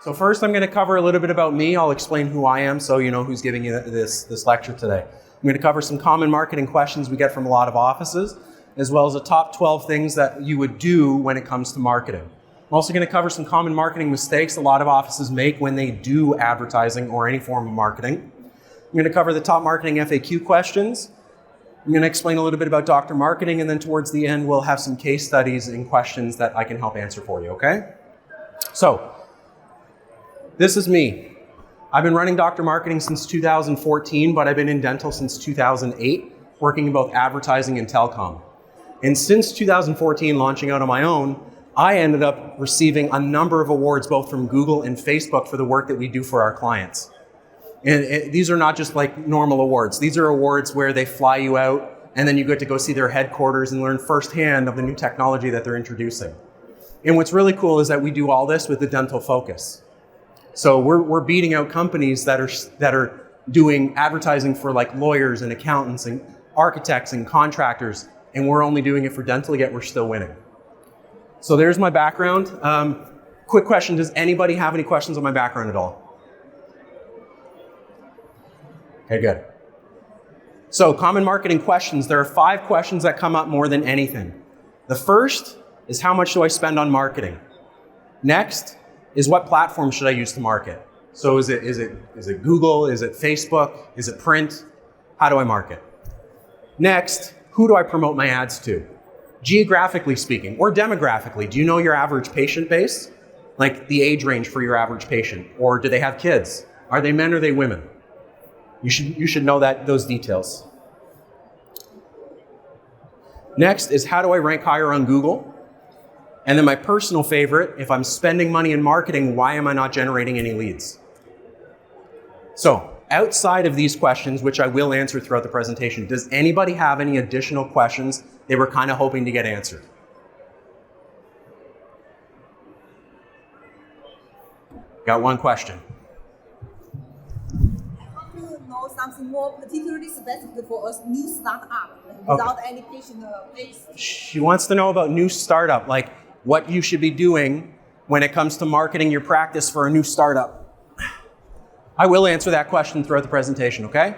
So first I'm going to cover a little bit about me. I'll explain who I am so you know who's giving you this lecture today. I'm going to cover some common marketing questions we get from a lot of offices, as well as the top 12 things that you would do when it comes to marketing. I'm also going to cover some common marketing mistakes a lot of offices make when they do advertising or any form of marketing. I'm going to cover the top marketing FAQ questions. I'm going to explain a little bit about Dr. Marketing, and then towards the end we'll have some case studies and questions that I can help answer for you, okay? So, this is me. I've been running Dr. Marketing since 2014, but I've been in dental since 2008, working in both advertising and telecom. And since 2014, launching out on my own, I ended up receiving a number of awards, both from Google and Facebook, for the work that we do for our clients. And these are not just like normal awards. These are awards where they fly you out and then you get to go see their headquarters and learn firsthand of the new technology that they're introducing. And what's really cool is that we do all this with a dental focus. So we're beating out companies that are doing advertising for like lawyers and accountants and architects and contractors, and we're only doing it for dental, yet we're still winning. So there's my background. Quick question, does anybody have any questions on my background at all? Okay, good. So common marketing questions, there are 5 questions that come up more than anything. The first is, how much do I spend on marketing? Next is, what platform should I use to market? So is it Google? Is it Facebook? Is it print? How do I market? Next, who do I promote my ads to? Geographically speaking, or demographically, do you know your average patient base? Like the age range for your average patient, or do they have kids? Are they men or are they women? You should know those details. Next is, how do I rank higher on Google? And then my personal favorite, if I'm spending money in marketing, why am I not generating any leads? So, outside of these questions, which I will answer throughout the presentation, does anybody have any additional questions they were kind of hoping to get answered? Got one question. Know something more particularly specific for a new startup without any patient base. She wants to know about new startup, like what you should be doing when it comes to marketing your practice for a new startup. I will answer that question throughout the presentation, okay?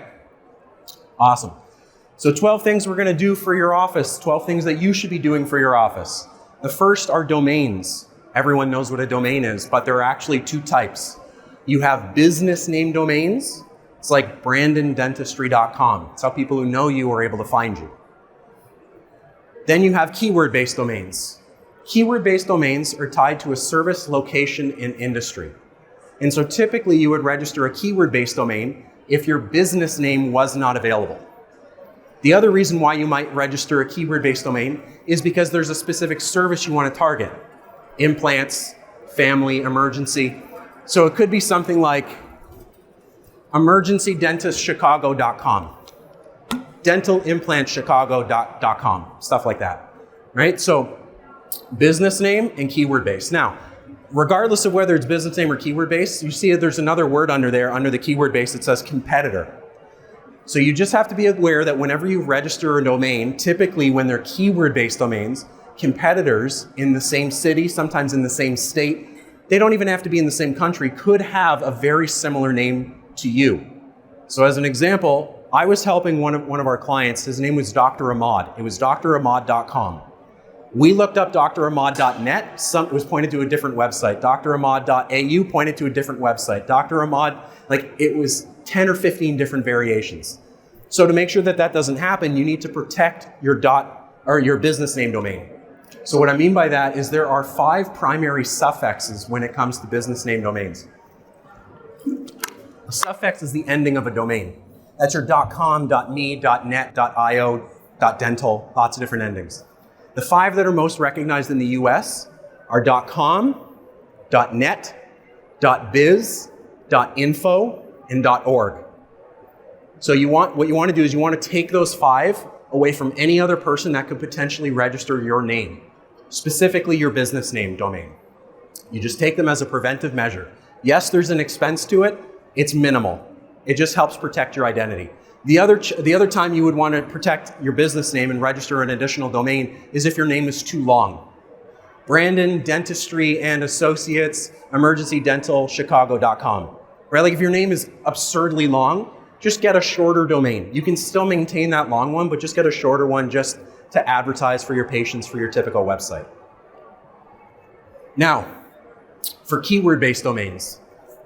Awesome. So 12 things we're going to do for your office, 12 things that you should be doing for your office. The first are domains. Everyone knows what a domain is, but there are actually 2 types. You have business name domains. It's like brandondentistry.com. It's how people who know you are able to find you. Then you have keyword-based domains. Keyword-based domains are tied to a service, location, and industry. And so typically you would register a keyword-based domain if your business name was not available. The other reason why you might register a keyword-based domain is because there's a specific service you want to target. Implants, family, emergency. So it could be something like emergencydentistchicago.com, dentalimplantchicago.com, stuff like that, right? So business name and keyword based. Now, regardless of whether it's business name or keyword based, you see that there's another word under there, under the keyword base, that says competitor. So you just have to be aware that whenever you register a domain, typically when they're keyword based domains, competitors in the same city, sometimes in the same state, they don't even have to be in the same country, could have a very similar name to you. So as an example, I was helping one of our clients. His name was Dr. Ahmad. It was drahmad.com. We looked up drahmad.net. It was pointed to a different website. drahmad.au pointed to a different website. Dr. Ahmad, like it was 10 or 15 different variations. So to make sure that that doesn't happen, you need to protect your your business name domain. So what I mean by that is there are 5 primary suffixes when it comes to business name domains. A suffix is the ending of a domain. That's your .com, .me, .net, .io, .dental, lots of different endings. The 5 that are most recognized in the US are .com, .net, .biz, .info, and .org. So what you want to do is you want to take those 5 away from any other person that could potentially register your name, specifically your business name domain. You just take them as a preventive measure. Yes, there's an expense to it. It's minimal. It just helps protect your identity. The other time you would want to protect your business name and register an additional domain is if your name is too long. Brandon Dentistry and Associates, emergencydentalchicago.com. Right? Like if your name is absurdly long, just get a shorter domain. You can still maintain that long one, but just get a shorter one just to advertise for your patients for your typical website. Now, for keyword-based domains,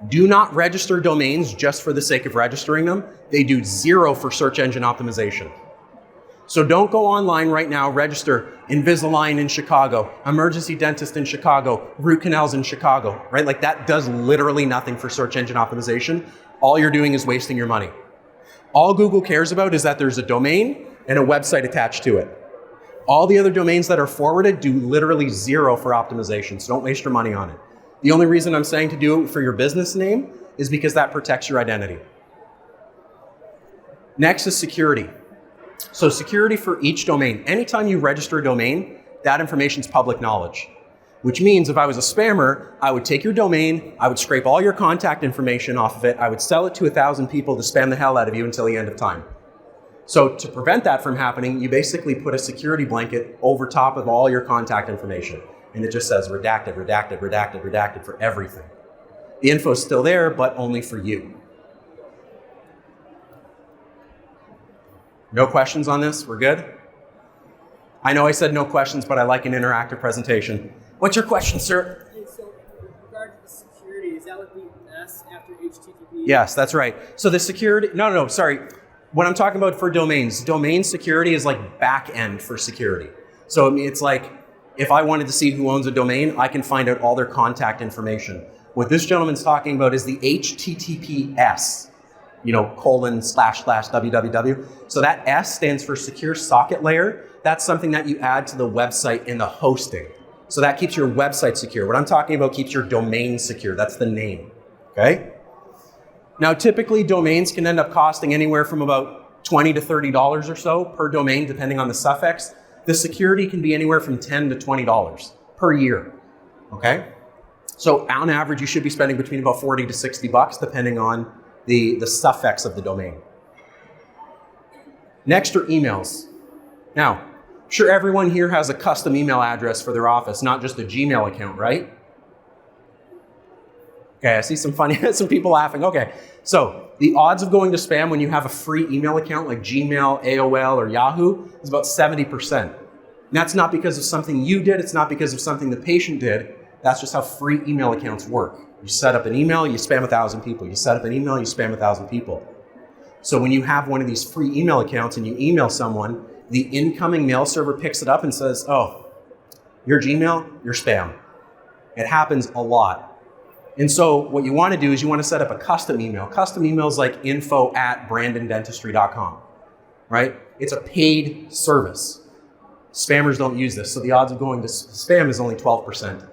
do not register domains just for the sake of registering them. They do zero for search engine optimization. So don't go online right now, register Invisalign in Chicago, emergency dentist in Chicago, root canals in Chicago, right? Like that does literally nothing for search engine optimization. All you're doing is wasting your money. All Google cares about is that there's a domain and a website attached to it. All the other domains that are forwarded do literally zero for optimization, so don't waste your money on it. The only reason I'm saying to do it for your business name is because that protects your identity. Next is security. So security for each domain. Anytime you register a domain, that information is public knowledge. Which means if I was a spammer, I would take your domain, I would scrape all your contact information off of it, I would sell it to 1,000 people to spam the hell out of you until the end of time. So to prevent that from happening, you basically put a security blanket over top of all your contact information. And it just says redacted, redacted, redacted, redacted for everything. The info's still there, but only for you. No questions on this? We're good? I know I said no questions, but I like an interactive presentation. What's your question, sir? Hey, so with regard to the security, is that like the S after HTTP? Yes, that's right. So the security, no, sorry. What I'm talking about for domains, domain security is like back end for security. So I mean, it's like, if I wanted to see who owns a domain, I can find out all their contact information. What this gentleman's talking about is the HTTPS. ://www. So that S stands for secure socket layer. That's something that you add to the website in the hosting. So that keeps your website secure. What I'm talking about keeps your domain secure. That's the name, okay? Now, typically domains can end up costing anywhere from about $20 to $30 or so per domain, depending on the suffix. The security can be anywhere from $10 to $20 per year, okay? So on average, you should be spending between about 40 to 60 bucks, depending on the suffix of the domain. Next are emails. Now, sure everyone here has a custom email address for their office, not just a Gmail account, right? Okay, I see some people laughing. Okay, so the odds of going to spam when you have a free email account like Gmail, AOL, or Yahoo is about 70%. And that's not because of something you did, it's not because of something the patient did, that's just how free email accounts work. You set up an email, you spam 1,000 people. You set up an email, you spam 1,000 people. So when you have one of these free email accounts and you email someone, the incoming mail server picks it up and says, oh, your Gmail, your spam. It happens a lot. And so what you want to do is you want to set up a custom email. Custom email is like info@brandondentistry.com, right? It's a paid service. Spammers don't use this, so the odds of going to spam is only 12%.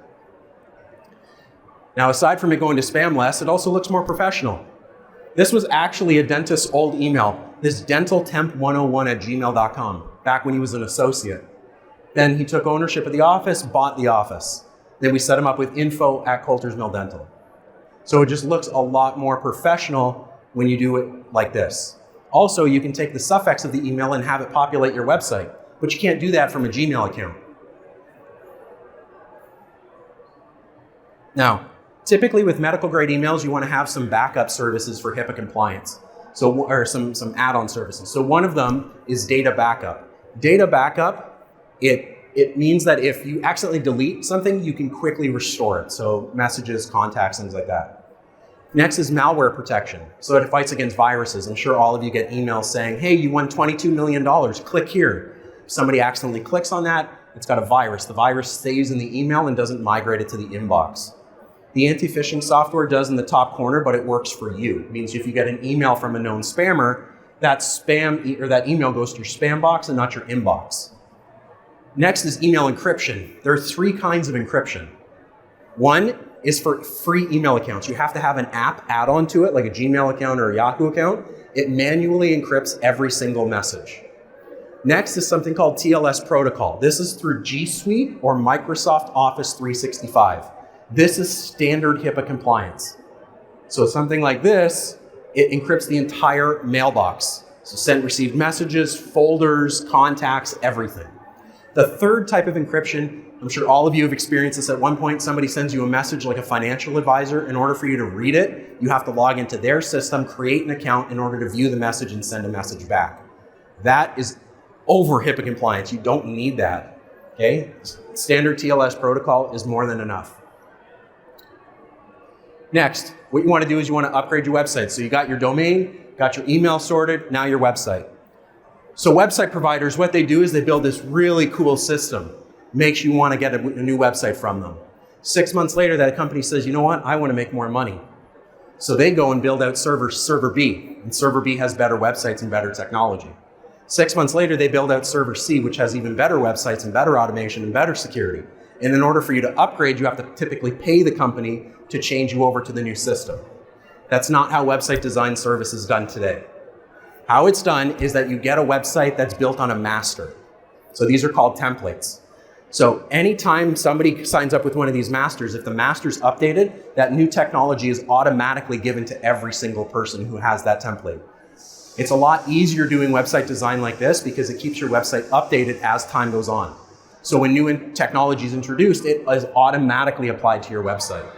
Now, aside from it going to spam less, it also looks more professional. This was actually a dentist's old email, this dentaltemp101@gmail.com, back when he was an associate. Then he took ownership of the office, bought the office. Then we set him up with info@Coulter's Mill Dental. So it just looks a lot more professional when you do it like this. Also, you can take the suffix of the email and have it populate your website, but you can't do that from a Gmail account. Now, typically with medical grade emails, you want to have some backup services for HIPAA compliance. Or some add-on services. So one of them is data backup. Data backup, it means that if you accidentally delete something, you can quickly restore it. So messages, contacts, things like that. Next is malware protection. So it fights against viruses. I'm sure all of you get emails saying, hey, you won $22 million, click here. If somebody accidentally clicks on that, it's got a virus. The virus stays in the email and doesn't migrate it to the inbox. The anti-phishing software does in the top corner, but it works for you. It means if you get an email from a known spammer, that email goes to your spam box and not your inbox. Next is email encryption. There are 3 kinds of encryption. One is for free email accounts. You have to have an app add-on to it, like a Gmail account or a Yahoo account. It manually encrypts every single message. Next is something called TLS protocol. This is through G Suite or Microsoft Office 365. This is standard HIPAA compliance. So something like this, it encrypts the entire mailbox. So sent, received messages, folders, contacts, everything. The third type of encryption, I'm sure all of you have experienced this at one point. Somebody sends you a message like a financial advisor. In order for you to read it, you have to log into their system, create an account in order to view the message and send a message back. That is over HIPAA compliance. You don't need that, okay? Standard TLS protocol is more than enough. Next, what you want to do is you want to upgrade your website. So you got your domain, got your email sorted, now your website. So website providers, what they do is they build this really cool system. Makes you want to get a new website from them. 6 months later, that company says, you know what, I want to make more money. So they go and build out server B, and server B has better websites and better technology. 6 months later, they build out server C, which has even better websites and better automation and better security. And in order for you to upgrade, you have to typically pay the company to change you over to the new system. That's not how website design service is done today. How it's done is that you get a website that's built on a master. So these are called templates. So anytime somebody signs up with one of these masters, if the master's updated, that new technology is automatically given to every single person who has that template. It's a lot easier doing website design like this because it keeps your website updated as time goes on. So when new technology is introduced, it is automatically applied to your website.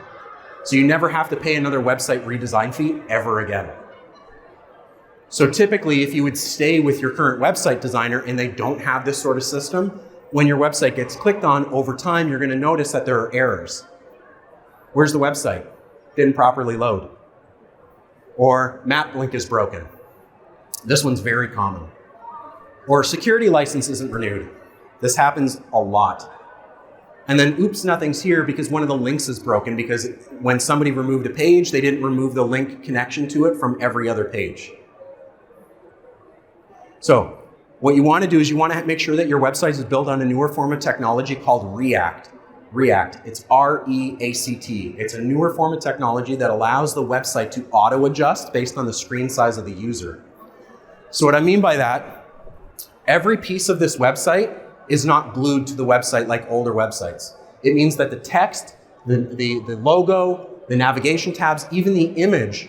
So you never have to pay another website redesign fee ever again. So typically, if you would stay with your current website designer and they don't have this sort of system, when your website gets clicked on, over time, you're going to notice that there are errors. Where's the website? Didn't properly load. Or map link is broken. This one's very common. Or security license isn't renewed. This happens a lot. And then, oops, nothing's here because one of the links is broken because when somebody removed a page, they didn't remove the link connection to it from every other page. So what you want to do is you want to make sure that your website is built on a newer form of technology called React. React, it's R-E-A-C-T. It's a newer form of technology that allows the website to auto-adjust based on the screen size of the user. So what I mean by that, every piece of this website is not glued to the website like older websites. It means that the text, the logo, the navigation tabs, even the image,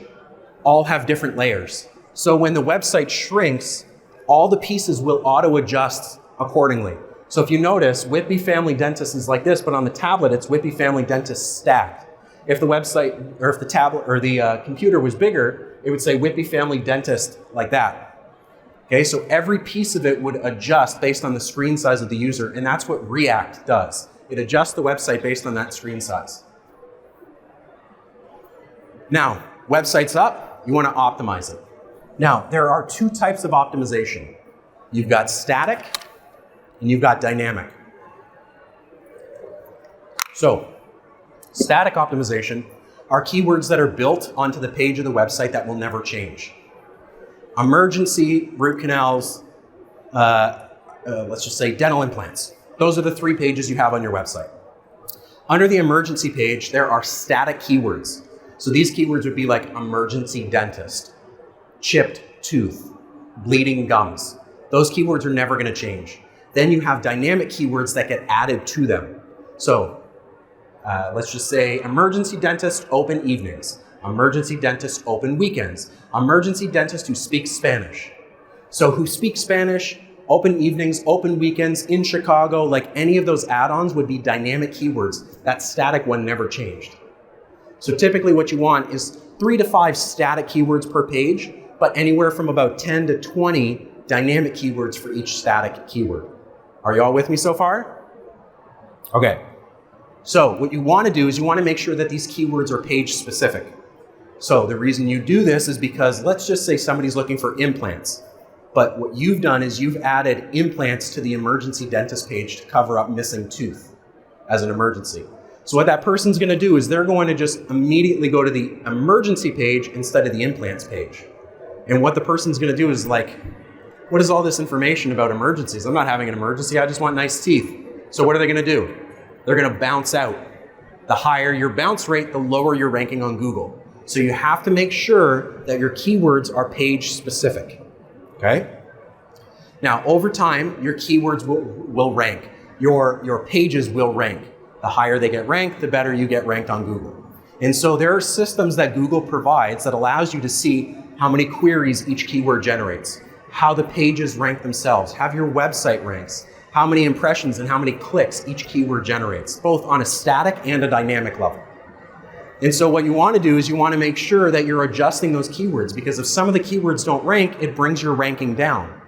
all have different layers. So when the website shrinks, all the pieces will auto-adjust accordingly. So if you notice, Whitby Family Dentist is like this, but on the tablet, it's Whitby Family Dentist stacked. If the website, or if the tablet or the computer was bigger, it would say Whitby Family Dentist like that. Okay, so every piece of it would adjust based on the screen size of the user, and that's what React does. It adjusts the website based on that screen size. Now, website's up, you want to optimize it. Now, there are two types of optimization. You've got static and you've got dynamic. So, static optimization are keywords that are built onto the page of the website that will never change. Emergency, root canals, let's just say dental implants. Those are the 3 pages you have on your website. Under the emergency page, there are static keywords. So these keywords would be like emergency dentist, chipped tooth, bleeding gums. Those keywords are never going to change. Then you have dynamic keywords that get added to them. So let's just say emergency dentist open evenings, emergency dentist open weekends, emergency dentist who speaks Spanish. So who speaks Spanish, open evenings, open weekends in Chicago, like any of those add-ons would be dynamic keywords. That static one never changed. So typically what you want is 3 to 5 static keywords per page, but anywhere from about 10 to 20 dynamic keywords for each static keyword. Are you all with me so far? Okay. So what you want to do is you want to make sure that these keywords are page specific. So the reason you do this is because let's just say somebody's looking for implants, but what you've done is you've added implants to the emergency dentist page to cover up missing tooth as an emergency. So what that person's going to do is they're going to just immediately go to the emergency page instead of the implants page. And what the person's going to do is like, what is all this information about emergencies? I'm not having an emergency. I just want nice teeth. So what are they going to do? They're going to bounce out. The higher your bounce rate, the lower your ranking on Google. So you have to make sure that your keywords are page specific. Okay? Now, over time, your keywords will rank. Your pages will rank. The higher they get ranked, the better you get ranked on Google. And so there are systems that Google provides that allows you to see how many queries each keyword generates, how the pages rank themselves, how your website ranks, how many impressions and how many clicks each keyword generates, both on a static and a dynamic level. And so what you want to do is you want to make sure that you're adjusting those keywords, because if some of the keywords don't rank, it brings your ranking down.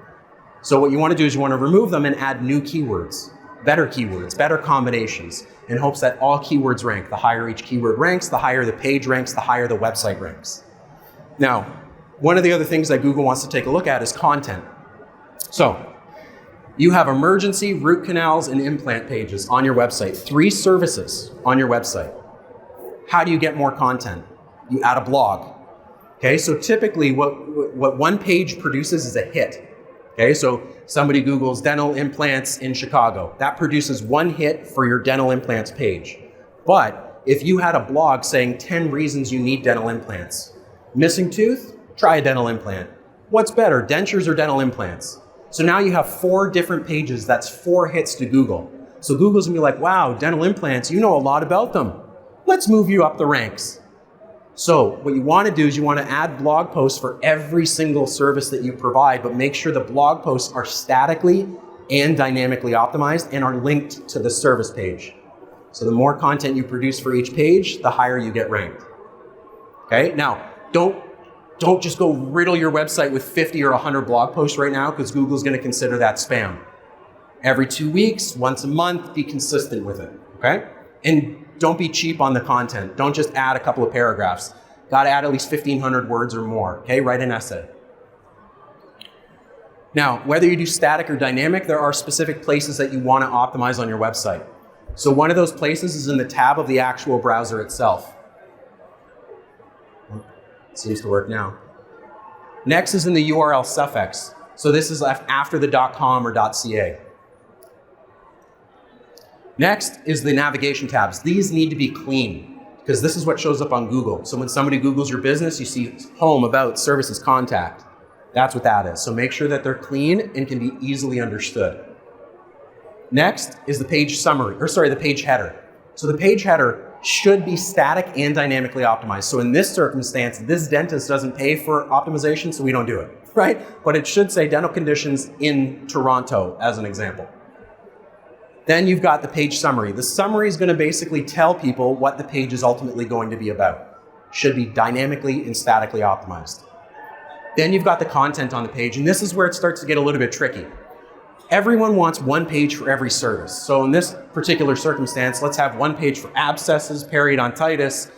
So what you want to do is you want to remove them and add new keywords, better combinations, in hopes that all keywords rank. The higher each keyword ranks, the higher the page ranks, the higher the website ranks. Now, one of the other things that Google wants to take a look at is content. So you have emergency, root canals, and implant pages on your website, 3 services on your website. How do you get more content? You add a blog. Okay, so typically what one page produces is a hit. Okay, so somebody Googles dental implants in Chicago. That produces 1 hit for your dental implants page. But if you had a blog saying 10 reasons you need dental implants, missing tooth, try a dental implant. What's better, dentures or dental implants? So now you have 4 different pages, that's 4 hits to Google. So Google's gonna be like, wow, dental implants, you know a lot about them. Let's move you up the ranks. So what you want to do is you want to add blog posts for every single service that you provide, but make sure the blog posts are statically and dynamically optimized and are linked to the service page. So the more content you produce for each page, the higher you get ranked. Okay, now don't just go riddle your website with 50 or 100 blog posts right now, because Google's going to consider that spam. Every 2 weeks, once a month, be consistent with it, okay? And don't be cheap on the content. Don't just add a couple of paragraphs. Got to add at least 1,500 words or more, okay? Write an essay. Now, whether you do static or dynamic, there are specific places that you want to optimize on your website. So one of those places is in the tab of the actual browser itself. It seems to work now. Next is in the URL suffix. So this is after the .com or .ca. Next is the navigation tabs. These need to be clean, because this is what shows up on Google. So when somebody Googles your business, you see home, about, services, contact. That's what that is. So make sure that they're clean and can be easily understood. Next is the page summary, the page header. So the page header should be static and dynamically optimized. So in this circumstance, this dentist doesn't pay for optimization, so we don't do it, right? But it should say dental conditions in Toronto, as an example. Then you've got the page summary. The summary is going to basically tell people what the page is ultimately going to be about. Should be dynamically and statically optimized. Then you've got the content on the page, and this is where it starts to get a little bit tricky. Everyone wants 1 page for every service. So in this particular circumstance, let's have 1 page for abscesses, periodontitis,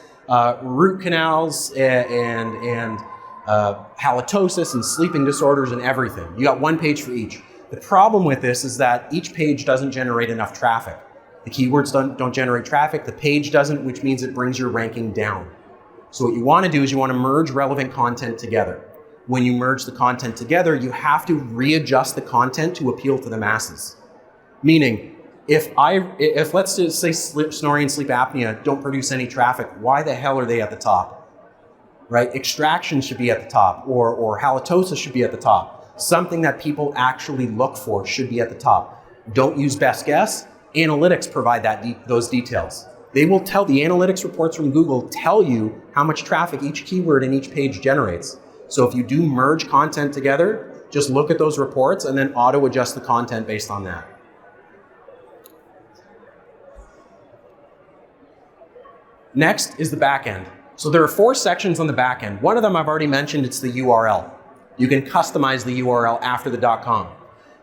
root canals, and halitosis and sleeping disorders and everything. You got 1 page for each. The problem with this is that each page doesn't generate enough traffic. The keywords don't generate traffic, the page doesn't, which means it brings your ranking down. So what you want to do is you want to merge relevant content together. When you merge the content together, you have to readjust the content to appeal to the masses. Meaning, if let's just say snoring and sleep apnea don't produce any traffic, why the hell are they at the top? Right? Extraction should be at the top, or halitosis should be at the top. Something that people actually look for should be at the top. Don't use best guess. Analytics provide those details. They will tell, the analytics reports from Google tell you how much traffic each keyword in each page generates. So if you do merge content together, just look at those reports and then auto adjust the content based on that. Next is the back end. So there are 4 sections on the back end. One of them I've already mentioned, it's the URL. You can customize the URL after the .com.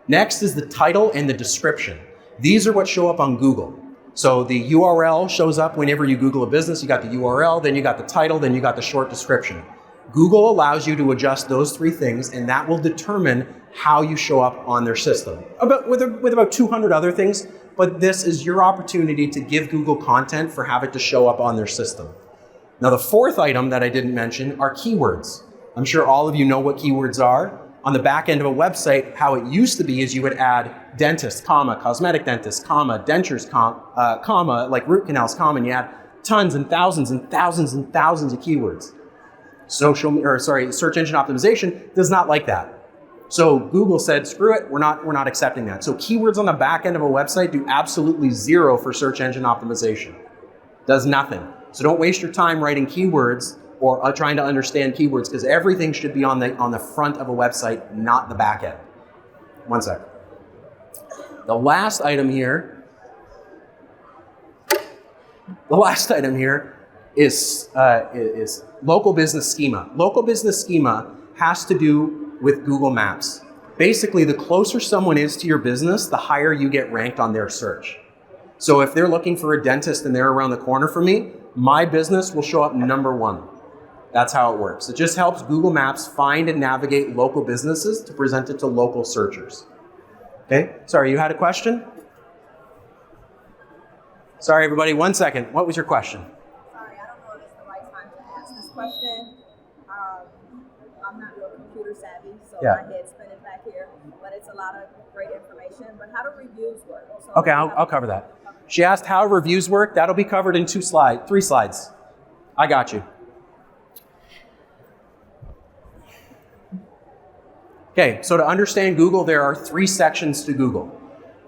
Next is the title and the description. These are what show up on Google. So the URL shows up whenever you Google a business. You got the URL, then you got the title, then you got the short description. Google allows you to adjust those 3 things, and that will determine how you show up on their system. With about 200 other things, but this is your opportunity to give Google content for have it to show up on their system. Now the 4th item that I didn't mention are keywords. I'm sure all of you know what keywords are. On the back end of a website, how it used to be is you would add dentist, comma, cosmetic dentist, comma, dentures, comma, like root canals, comma, and you add tons and thousands and thousands and thousands of keywords. Search engine optimization does not like that. So Google said, screw it, we're not accepting that. So keywords on the back end of a website do absolutely 0 for search engine optimization. Does nothing. So don't waste your time writing keywords or trying to understand keywords, because everything should be on the front of a website, not the back end. One sec. The last item here is local business schema. Local business schema has to do with Google Maps. Basically, the closer someone is to your business, the higher you get ranked on their search. So if they're looking for a dentist and they're around the corner from me, my business will show up number 1. That's how it works. It just helps Google Maps find and navigate local businesses to present it to local searchers. Okay, sorry, you had a question? Sorry, everybody, 1 second. What was your question? Sorry, I don't know if it's the right time to ask this question. I'm not real computer savvy, so Yeah. my head's spinning back here, but it's a lot of great information. But how do reviews work? So Okay, I'll cover that. She asked how reviews work. That'll be covered in 3 slides. I got you. Okay, so to understand Google, there are 3 sections to Google.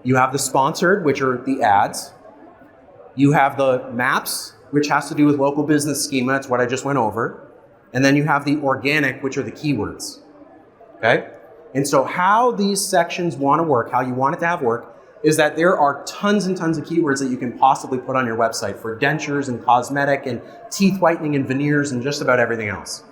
You have the sponsored, which are the ads. You have the maps, which has to do with local business schema. It's what I just went over. And then you have the organic, which are the keywords. Okay? And so how these sections want to work, how you want it to have work, is that there are tons and tons of keywords that you can possibly put on your website for dentures and cosmetic and teeth whitening and veneers and just about everything else.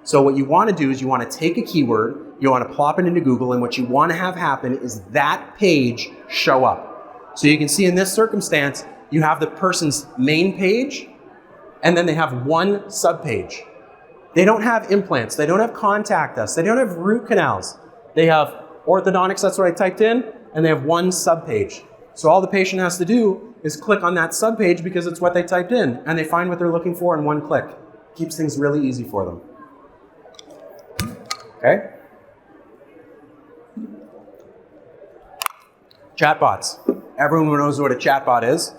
So what you want to do is you want to take a keyword, you want to plop it into Google, and what you want to have happen is that page show up. So you can see in this circumstance, you have the person's main page, and then they have one subpage. They don't have implants, they don't have contact us, they don't have root canals. They have orthodontics, that's what I typed in, and they have one subpage. So all the patient has to do is click on that subpage because it's what they typed in, and they find what they're looking for in one click. Keeps things really easy for them. Okay? Chatbots. Everyone knows what a chatbot is.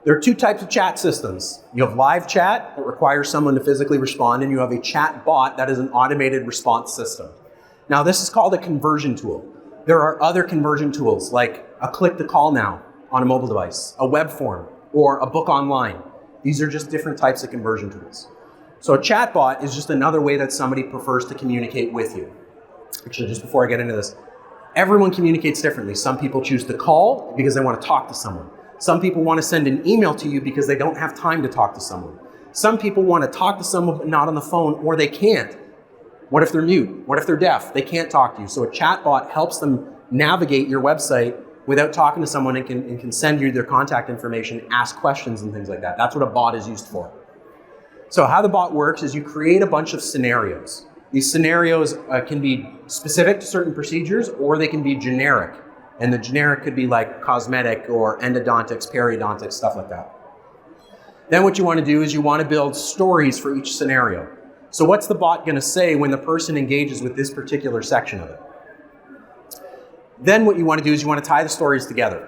There are 2 types of chat systems. You have live chat that requires someone to physically respond, and you have a chat bot that is an automated response system. Now, this is called a conversion tool. There are other conversion tools like a click to call now on a mobile device, a web form, or a book online. These are just different types of conversion tools. So a chatbot is just another way that somebody prefers to communicate with you. Actually, just before I get into this, everyone communicates differently. Some people choose to call because they want to talk to someone. Some people want to send an email to you because they don't have time to talk to someone. Some people want to talk to someone but not on the phone, or they can't. What if they're mute? What if they're deaf? They can't talk to you. So a chatbot helps them navigate your website without talking to someone and can send you their contact information, ask questions and things like that. That's what a bot is used for. So how the bot works is you create a bunch of scenarios. These scenarios can be specific to certain procedures, or they can be generic. And the generic could be like cosmetic or endodontics, periodontics, stuff like that. Then what you want to do is you want to build stories for each scenario. So what's the bot going to say when the person engages with this particular section of it? Then what you want to do is you want to tie the stories together.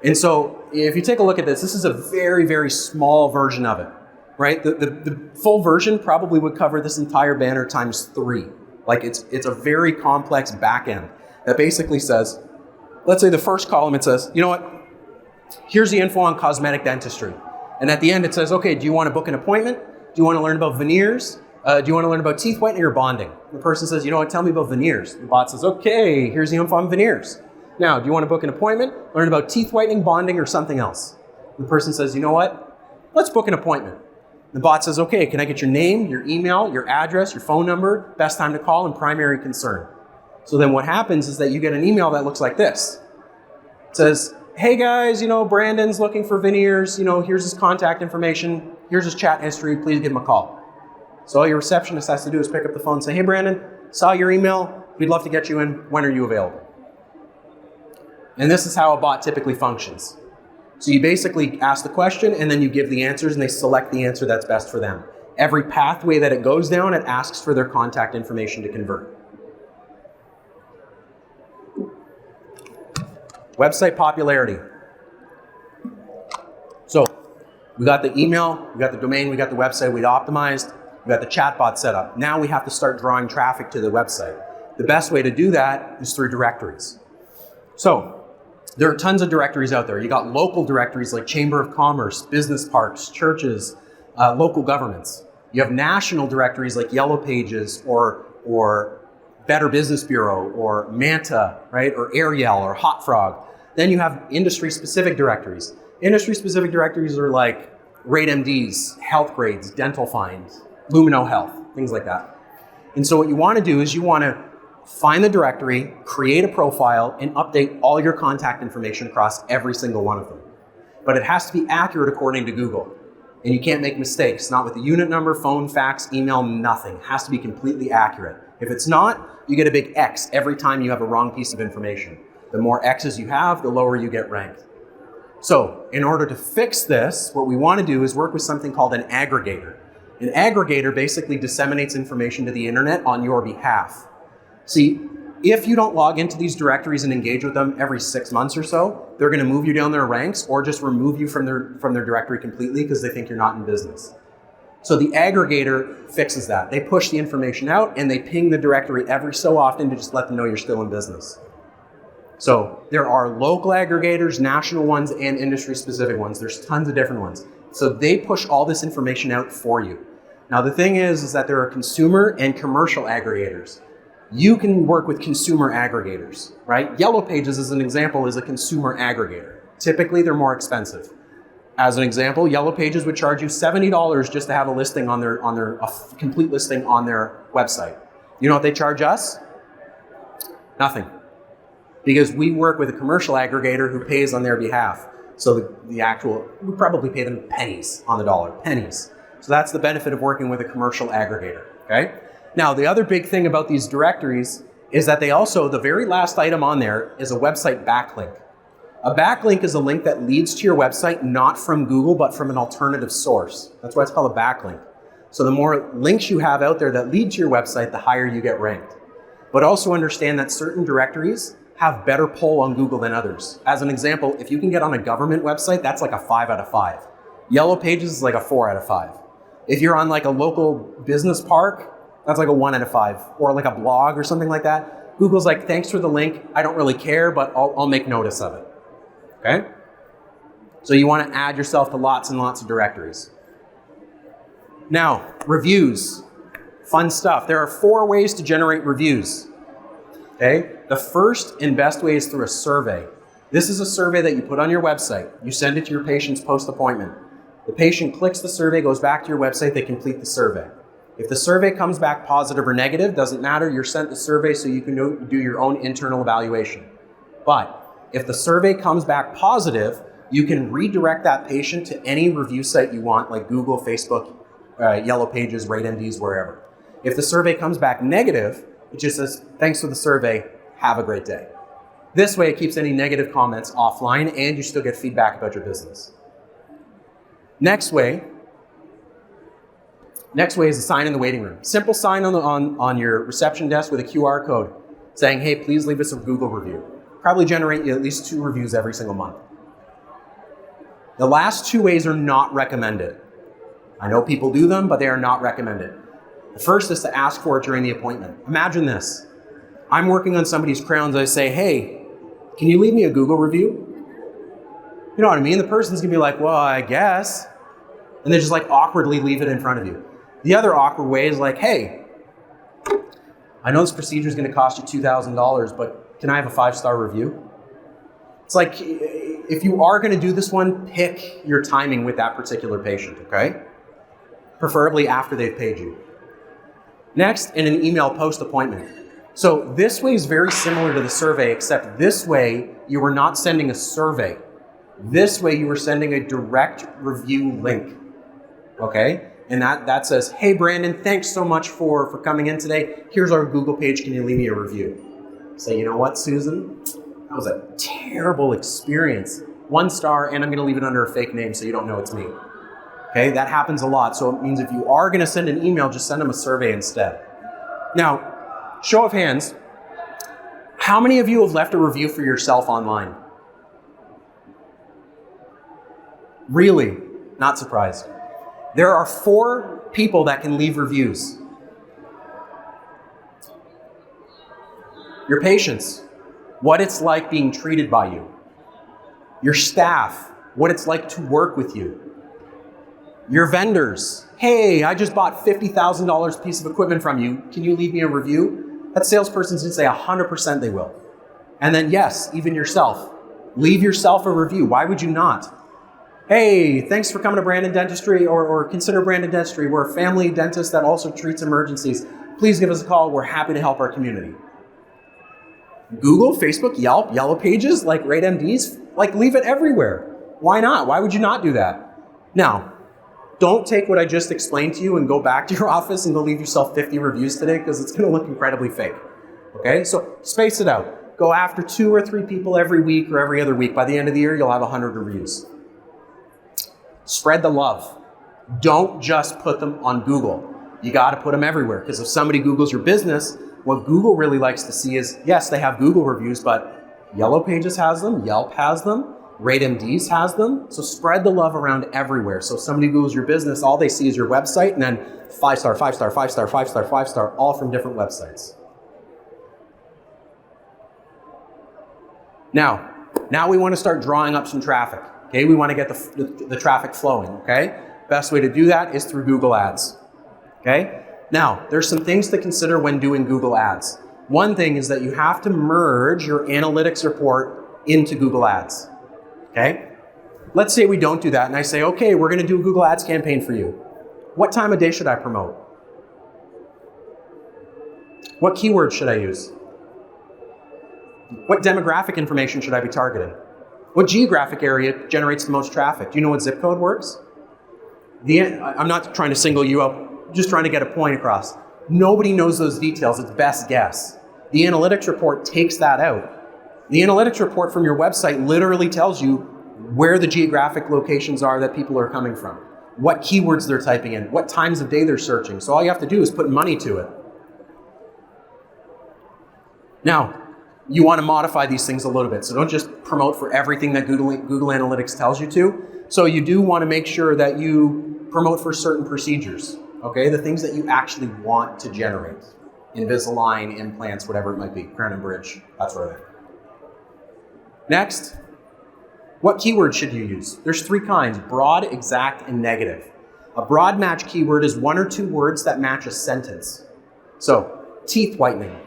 And so if you take a look at this is a very, very small version of it. Right? The full version probably would cover this entire banner times 3. Like it's a very complex back end that basically says, let's say the first column, it says, you know what? Here's the info on cosmetic dentistry. And at the end it says, okay, do you want to book an appointment? Do you want to learn about veneers? Do you want to learn about teeth whitening or bonding? The person says, you know what, tell me about veneers. The bot says, okay, here's the info on veneers. Now, do you want to book an appointment? Learn about teeth whitening, bonding, or something else? The person says, you know what? Let's book an appointment. The bot says, okay, can I get your name, your email, your address, your phone number, best time to call, and primary concern? So then what happens is that you get an email that looks like this. It says, hey guys, Brandon's looking for veneers, here's his contact information, here's his chat history, please give him a call. So all your receptionist has to do is pick up the phone and say, hey Brandon, saw your email, we'd love to get you in, when are you available? And this is how a bot typically functions. So you basically ask the question and then you give the answers and they select the answer that's best for them. Every pathway that it goes down, it asks for their contact information to convert. Website popularity. So we got the email, we got the domain, we got the website, we optimized, we got the chatbot set up. Now we have to start drawing traffic to the website. The best way to do that is through directories. So there are tons of directories out there. You got local directories like Chamber of Commerce, business parks, churches, local governments. You have national directories like Yellow Pages or Better Business Bureau or Manta, right? Or Ariel or Hot Frog. Then you have industry-specific directories. Industry-specific directories are like RateMDs, Health Grades, Dental Find, Lumino Health, things like that. And so what you want to do is you want to find the directory, create a profile, and update all your contact information across every single one of them. But it has to be accurate according to Google. And you can't make mistakes, not with the unit number, phone, fax, email, nothing. It has to be completely accurate. If it's not, you get a big X every time you have a wrong piece of information. The more X's you have, the lower you get ranked. So in order to fix this, what we want to do is work with something called an aggregator. An aggregator basically disseminates information to the internet on your behalf. See, if you don't log into these directories and engage with them every 6 months or so, they're going to move you down their ranks or just remove you from their directory completely because they think you're not in business. So the aggregator fixes that. They push the information out and they ping the directory every so often to just let them know you're still in business. So there are local aggregators, national ones, and industry-specific ones. There's tons of different ones. So they push all this information out for you. Now the thing is that there are consumer and commercial aggregators. You can work with consumer aggregators, right? Yellow Pages, as an example, is a consumer aggregator. Typically, they're more expensive. As an example, Yellow Pages would charge you $70 just to have a listing on a complete listing on their website. You know what they charge us? Nothing. Because we work with a commercial aggregator who pays on their behalf. So we probably pay them pennies on the dollar, pennies. So that's the benefit of working with a commercial aggregator, okay? Now, the other big thing about these directories is that they also, the very last item on there is a website backlink. A backlink is a link that leads to your website, not from Google, but from an alternative source. That's why it's called a backlink. So the more links you have out there that lead to your website, the higher you get ranked. But also understand that certain directories have better pull on Google than others. As an example, if you can get on a government website, that's like a 5 out of 5. Yellow Pages is like a 4 out of 5. If you're on like a local business park, that's like a 1 out of 5, or like a blog or something like that. Google's like, thanks for the link. I don't really care, but I'll make notice of it. Okay? So you want to add yourself to lots and lots of directories. Now, reviews. Fun stuff. There are 4 ways to generate reviews. Okay? The first and best way is through a survey. This is a survey that you put on your website. You send it to your patients post-appointment. The patient clicks the survey, goes back to your website, they complete the survey. If the survey comes back positive or negative, doesn't matter, you're sent the survey so you can do your own internal evaluation. But if the survey comes back positive, you can redirect that patient to any review site you want, like Google, Facebook, Yellow Pages, RateMDs, wherever. If the survey comes back negative, it just says, thanks for the survey, have a great day. This way it keeps any negative comments offline and you still get feedback about your business. Next way is a sign in the waiting room. Simple sign on your reception desk with a QR code saying, hey, please leave us a Google review. Probably generate you at least 2 reviews every single month. The last 2 ways are not recommended. I know people do them, but they are not recommended. The first is to ask for it during the appointment. Imagine this. I'm working on somebody's crowns. I say, hey, can you leave me a Google review? You know what I mean? The person's gonna be like, well, I guess. And they just like awkwardly leave it in front of you. The other awkward way is like, hey, I know this procedure is gonna cost you $2,000, but can I have a 5-star review? It's like, if you are gonna do this one, pick your timing with that particular patient, okay? Preferably after they've paid you. Next, in an email post-appointment. So this way is very similar to the survey, except this way you were not sending a survey. This way you were sending a direct review link, okay? And that says, hey Brandon, thanks so much for coming in today. Here's our Google page, can you leave me a review? Say, you know what, Susan? That was a terrible experience. 1 star, and I'm gonna leave it under a fake name so you don't know it's me. Okay, that happens a lot. So it means if you are gonna send an email, just send them a survey instead. Now, show of hands, how many of you have left a review for yourself online? Really? Not surprised. There are 4 people that can leave reviews. Your patients, what it's like being treated by you. Your staff, what it's like to work with you. Your vendors, hey, I just bought $50,000 piece of equipment from you. Can you leave me a review? That salesperson's going to say 100% they will. And then yes, even yourself. Leave yourself a review. Why would you not? Hey, thanks for coming to Brandon Dentistry, or consider Brandon Dentistry. We're a family dentist that also treats emergencies. Please give us a call. We're happy to help our community. Google, Facebook, Yelp, Yellow Pages, like Rate MDs, like leave it everywhere. Why not? Why would you not do that? Now, don't take what I just explained to you and go back to your office and go leave yourself 50 reviews today, because it's going to look incredibly fake. Okay, so space it out. Go after 2 or 3 people every week or every other week. By the end of the year, you'll have 100 reviews. Spread the love. Don't just put them on Google. You got to put them everywhere, because if somebody Googles your business, what Google really likes to see is, yes, they have Google reviews, but Yellow Pages has them, Yelp has them, Rate MDs has them. So spread the love around everywhere. So if somebody Googles your business, all they see is your website, and then 5-star, 5-star, 5-star, 5-star, 5-star, all from different websites. Now we want to start drawing up some traffic. Okay, we want to get the traffic flowing. Okay, best way to do that is through Google Ads. Okay, now there's some things to consider when doing Google Ads. One thing is that you have to merge your analytics report into Google Ads. Okay, let's say we don't do that, and I say, okay, we're going to do a Google Ads campaign for you. What time of day should I promote? What keywords should I use? What demographic information should I be targeting? What geographic area generates the most traffic? Do you know what zip code works? I'm not trying to single you out, just trying to get a point across. Nobody knows those details, it's best guess. The analytics report takes that out. The analytics report from your website literally tells you where the geographic locations are that people are coming from, what keywords they're typing in, what times of day they're searching. So all you have to do is put money to it. Now, you want to modify these things a little bit. So don't just promote for everything that Google Analytics tells you to. So you do want to make sure that you promote for certain procedures, okay? The things that you actually want to generate. Invisalign, implants, whatever it might be, crown and bridge, that sort of thing. Next, what keywords should you use? There's 3 kinds, broad, exact, and negative. A broad match keyword is 1 or 2 words that match a sentence. So, teeth whitening.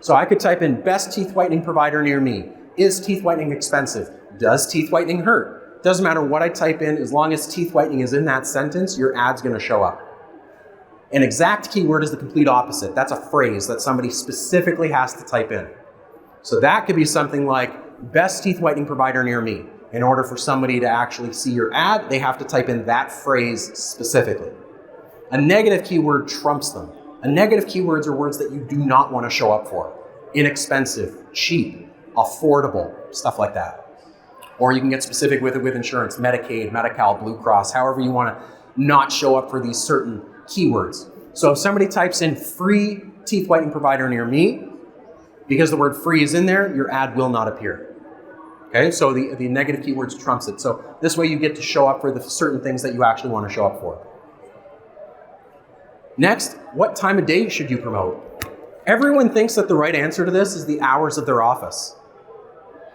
So I could type in best teeth whitening provider near me. Is teeth whitening expensive? Does teeth whitening hurt? Doesn't matter what I type in, as long as teeth whitening is in that sentence, your ad's going to show up. An exact keyword is the complete opposite. That's a phrase that somebody specifically has to type in. So that could be something like best teeth whitening provider near me. In order for somebody to actually see your ad, they have to type in that phrase specifically. A negative keyword trumps them. A negative keywords are words that you do not want to show up for. Inexpensive, cheap, affordable, stuff like that. Or you can get specific with it with insurance, Medicaid, Medi-Cal, Blue Cross, however you want to not show up for these certain keywords. So if somebody types in free teeth whitening provider near me, because the word free is in there, your ad will not appear. Okay, so the negative keywords trumps it. So this way you get to show up for the certain things that you actually want to show up for. Next, what time of day should you promote? Everyone thinks that the right answer to this is the hours of their office.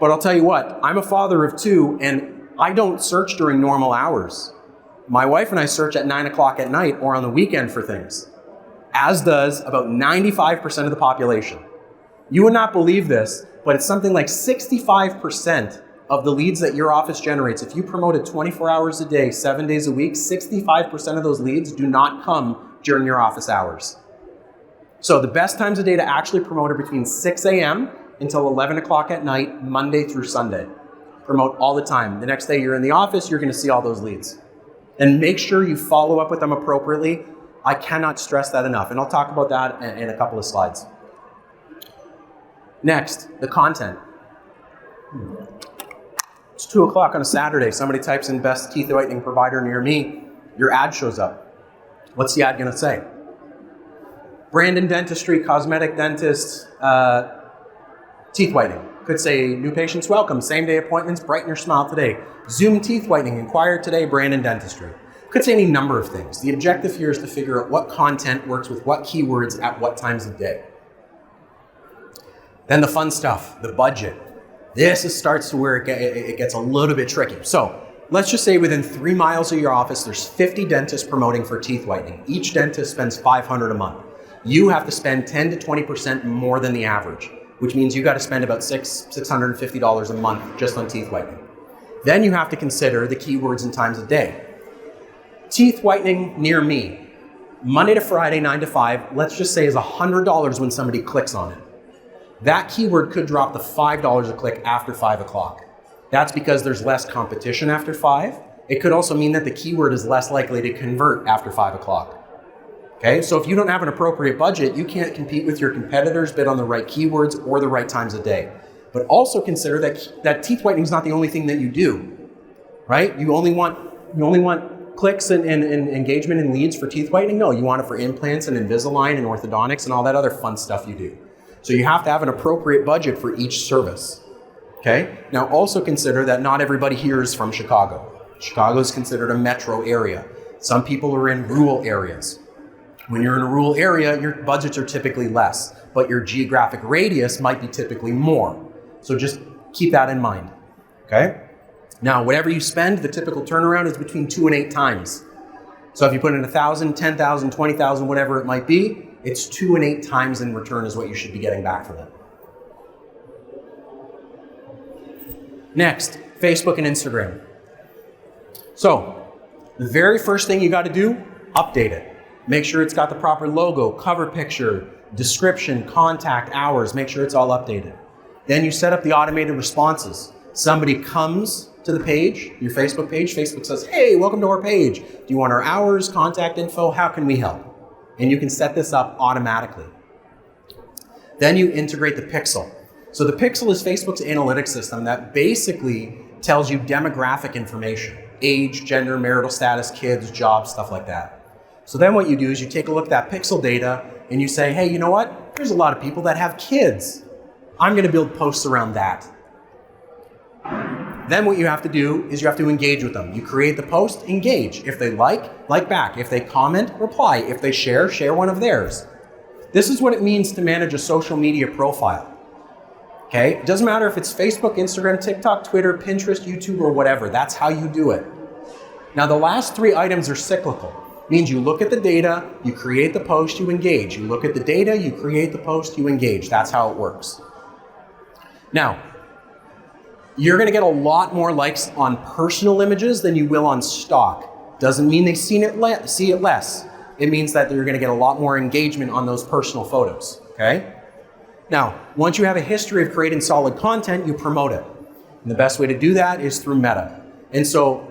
But I'll tell you what, I'm a father of 2 and I don't search during normal hours. My wife and I search at 9 o'clock at night or on the weekend for things, as does about 95% of the population. You would not believe this, but it's something like 65% of the leads that your office generates. If you promote it 24 hours a day, 7 days a week, 65% of those leads do not come during your office hours. So the best times of day to actually promote are between 6 a.m. until 11 o'clock at night, Monday through Sunday. Promote all the time. The next day you're in the office, you're going to see all those leads. And make sure you follow up with them appropriately. I cannot stress that enough. And I'll talk about that in a couple of slides. Next, the content. It's 2 o'clock on a Saturday. Somebody types in best teeth whitening provider near me. Your ad shows up. What's the ad going to say? Brandon Dentistry, cosmetic dentist, teeth whitening. Could say new patients welcome, same day appointments, brighten your smile today. Zoom teeth whitening, inquire today, Brandon Dentistry. Could say any number of things. The objective here is to figure out what content works with what keywords at what times of day. Then the fun stuff, the budget. This starts to where it gets a little bit tricky. So let's just say within 3 miles of your office, there's 50 dentists promoting for teeth whitening. Each dentist spends $500 a month. you have to spend 10 to 20% more than the average, which means you got to spend about $650 a month just on teeth whitening. Then you have to consider the keywords and times of day. Teeth whitening near me, Monday to Friday, 9 to 5, let's just say is $100 when somebody clicks on it. That keyword could drop to $5 a click after 5 o'clock. That's because there's less competition after 5. It could also mean that the keyword is less likely to convert after 5 o'clock. Okay, so if you don't have an appropriate budget, you can't compete with your competitors, bid on the right keywords or the right times of day. But also consider that teeth whitening is not the only thing that you do, right? You only want clicks and engagement and leads for teeth whitening? No, you want it for implants and Invisalign and orthodontics and all that other fun stuff you do. So you have to have an appropriate budget for each service, okay? Now also consider that not everybody here is from Chicago. Chicago is considered a metro area. Some people are in rural areas. When you're in a rural area, your budgets are typically less, but your geographic radius might be typically more. So just keep that in mind, okay? Now, whatever you spend, the typical turnaround is between 2 and 8 times. So if you put in 1,000, 10,000, 20,000, whatever it might be, it's 2 and 8 times in return is what you should be getting back for that. Next, Facebook and Instagram. So the very first thing you got to do, update it. Make sure it's got the proper logo, cover picture, description, contact hours, make sure it's all updated. Then you set up the automated responses. Somebody comes to the page, your Facebook page, Facebook says, hey, welcome to our page. Do you want our hours, contact info? How can we help? And you can set this up automatically. Then you integrate the pixel. So the pixel is Facebook's analytics system that basically tells you demographic information, age, gender, marital status, kids, jobs, stuff like that. So then what you do is you take a look at that pixel data and you say, hey, you know what? There's a lot of people that have kids. I'm going to build posts around that. Then what you have to do is you have to engage with them. You create the post, engage. If they like back. If they comment, reply. If they share one of theirs. This is what it means to manage a social media profile. Okay? It doesn't matter if it's Facebook, Instagram, TikTok, Twitter, Pinterest, YouTube, or whatever. That's how you do it. Now the last 3 items are cyclical. It means you look at the data, you create the post, you engage. You look at the data, you create the post, you engage. That's how it works. Now, you're going to get a lot more likes on personal images than you will on stock. Doesn't mean they see it less. It means that you're going to get a lot more engagement on those personal photos, okay? Now, once you have a history of creating solid content, you promote it. And the best way to do that is through Meta. And so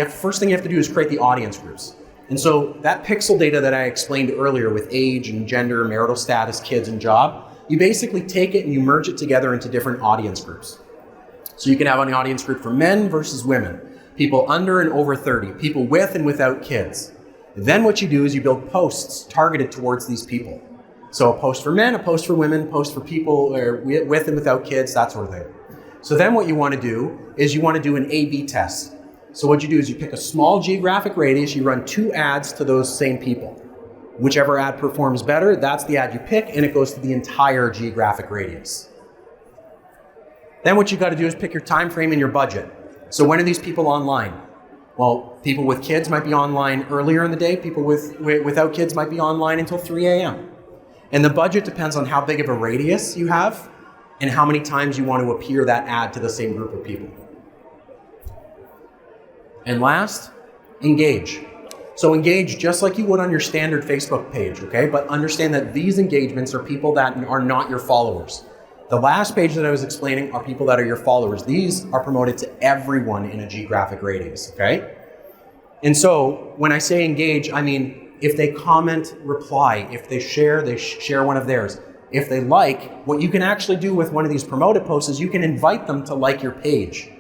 first thing you have to do is create the audience groups. And so that pixel data that I explained earlier with age and gender, marital status, kids, and job, you basically take it and you merge it together into different audience groups. So you can have an audience group for men versus women, people under and over 30, people with and without kids. Then what you do is you build posts targeted towards these people. So a post for men, a post for women, a post for people with and without kids, that sort of thing. So then what you want to do is you want to do an A/B test. So what you do is you pick a small geographic radius, you run 2 ads to those same people. Whichever ad performs better, that's the ad you pick, and it goes to the entire geographic radius. Then what you got to do is pick your time frame and your budget. So when are these people online? Well, people with kids might be online earlier in the day. People without kids might be online until 3 a.m. And the budget depends on how big of a radius you have and how many times you want to appear that ad to the same group of people. And last, engage. So engage just like you would on your standard Facebook page, okay? But understand that these engagements are people that are not your followers. The last page that I was explaining are people that are your followers. These are promoted to everyone in a geographic radius, okay? And so when I say engage, I mean, if they comment, reply. If they share one of theirs. If they like, what you can actually do with one of these promoted posts is you can invite them to like your page.